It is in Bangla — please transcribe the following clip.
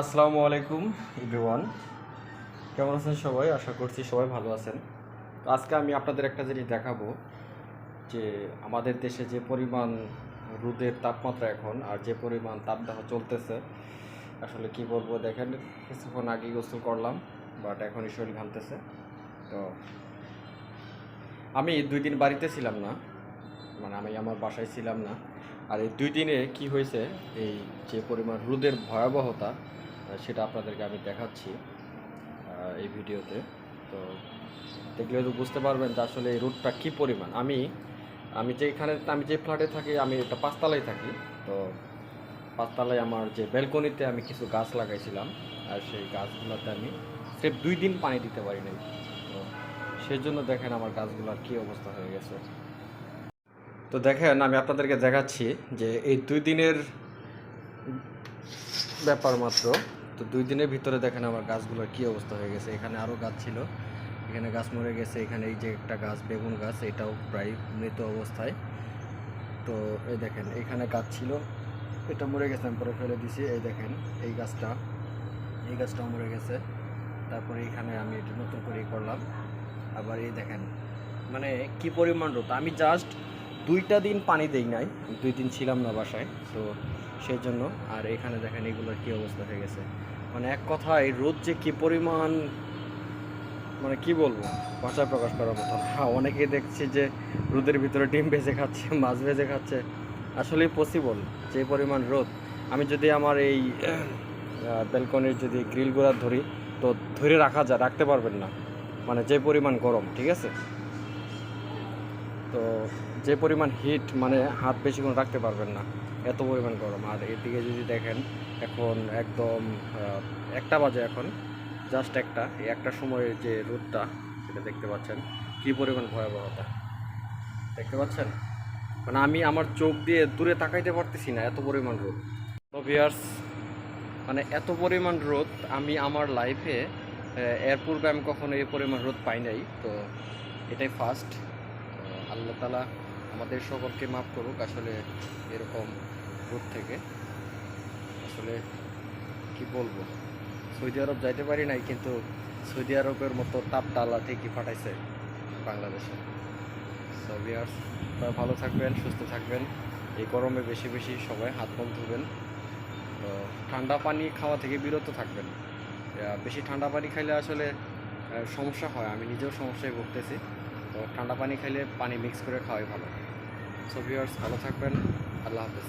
আসসালামু আলাইকুম এভরিওয়ান, কেমন আছেন সবাই? আশা করছি সবাই ভালো আছেন। তো আজকে আমি আপনাদের একটা জিনিস দেখাবো যে আমাদের দেশে যে পরিমাণ রোদের তাপমাত্রা এখন আর যে পরিমাণ তাপদাহ চলতেছে, আসলে কি বলবো। দেখেন, কিছুক্ষণ আগেই গোসল করলাম, বাট এখনই শরীর ঘামতেছে। তো আমি 2 দিন বাড়িতে ছিলাম না, মানে আমি আমার বাসায় ছিলাম না। আর এই 2 দিনে কি হয়েছে, এই যে পরিমাণ রোদের ভয়াবহতা, সেটা আপনাদেরকে আমি দেখাচ্ছি এই ভিডিওতে। তো দেখলে তো বুঝতে পারবেন যে আসলে এই রোডটা কী পরিমাণ। আমি যে ফ্ল্যাটে থাকি, আমি একটা 5 তলায় থাকি। তো 5 তলায় আমার যে ব্যালকনিতে আমি কিছু গাছ লাগাইছিলাম, আর সেই গাছগুলোতে আমি সির্ফ 2 দিন পানি দিতে পারি নাই। তো সেই জন্য দেখেন আমার গাছগুলোর কী অবস্থা হয়ে গেছে। তো দেখেন, আমি আপনাদেরকে দেখাচ্ছি যে এই 2 দিনের ব্যাপার মাত্র। তো 2 দিনের ভিতরে দেখেন আমার গাছগুলোর কী অবস্থা হয়ে গেছে। এখানে আরও গাছ ছিল, এখানে গাছ মরে গেছে। এখানে এই যে একটা গাছ, বেগুন গাছ, এটাও প্রায় মৃত অবস্থায়। তো এই দেখেন, এখানে গাছ ছিল, এটা মরে গেছে, আমি পরে ফেলে দিছি। এই দেখেন এই গাছটাও মরে গেছে। তারপরে এখানে আমি এটা নতুন করে করলাম। আবার এই দেখেন, মানে কি পরিমাণ রোদ। আমি জাস্ট 2টা দিন পানি দেই নাই, 2 দিন ছিলাম না বাসায়। তো সেই জন্য। আর এখানে দেখেন এগুলোর কী অবস্থা হয়ে গেছে। মানে এক কথায় রোদ যে কী পরিমাণ, মানে কি বলবো, ভাষায় প্রকাশ করার মতো। হ্যাঁ, অনেকে দেখছি যে রোদের ভিতরে ডিম ভেজে খাচ্ছে, মাছ ভেজে খাচ্ছে। আসলেই পসিবল যে পরিমাণ রোদ। আমি যদি আমার এই ব্যালকনির যদি গ্রিলগুলো ধরি, তো ধরে রাখতে পারবেন না, মানে যে পরিমাণ গরম, ঠিক আছে। তো যে পরিমাণ হিট, মানে হাত বেশিক্ষণ রাখতে পারবেন না, এত পরিমাণ গরম। আর এদিকে যদি দেখেন, এখন একদম 1টা বাজে, এখন জাস্ট এই একটার সময় যে রোদটা, সেটা দেখতে পাচ্ছেন কী পরিমাণ ভয়াবহতা, দেখতে পাচ্ছেন। মানে আমি আমার চোখ দিয়ে দূরে তাকাইতে পারতেছি না, এত পরিমাণ রোদ। তো ভিউয়ার্স, মানে এত পরিমাণ রোদ আমি আমার লাইফে এর পূর্বে আমি কখনো এই পরিমাণ রোদ পাই নাই। তো এটাই ফার্স্ট। আল্লাহ তাআলা আমাদের সকলকে মাফ করুক আসলে এরকম রোদ থেকে। আসলে কি বলবো, সৌদি আরব যাইতে পারি নাই, কিন্তু সৌদি আরবের মতো তাপটা আল্লাহ ঠিকই পাঠাইছে বাংলাদেশে। সো ভিউয়ার্স, সবাই ভালো থাকবেন, সুস্থ থাকবেন। এই গরমে বেশি বেশি সবাই হাত মুখ ধুবেন। তো ঠান্ডা পানি খাওয়া থেকে বিরত থাকবেন। বেশি ঠান্ডা পানি খাইলে আসলে সমস্যা হয়, আমি নিজেও সমস্যায় ভুগতেছি। তো ঠান্ডা পানি খাইলে পানি মিক্স করে খাওয়াই ভালো। সো ভিউয়ার্স, ভালো থাকবেন। আল্লাহ হাফেজ।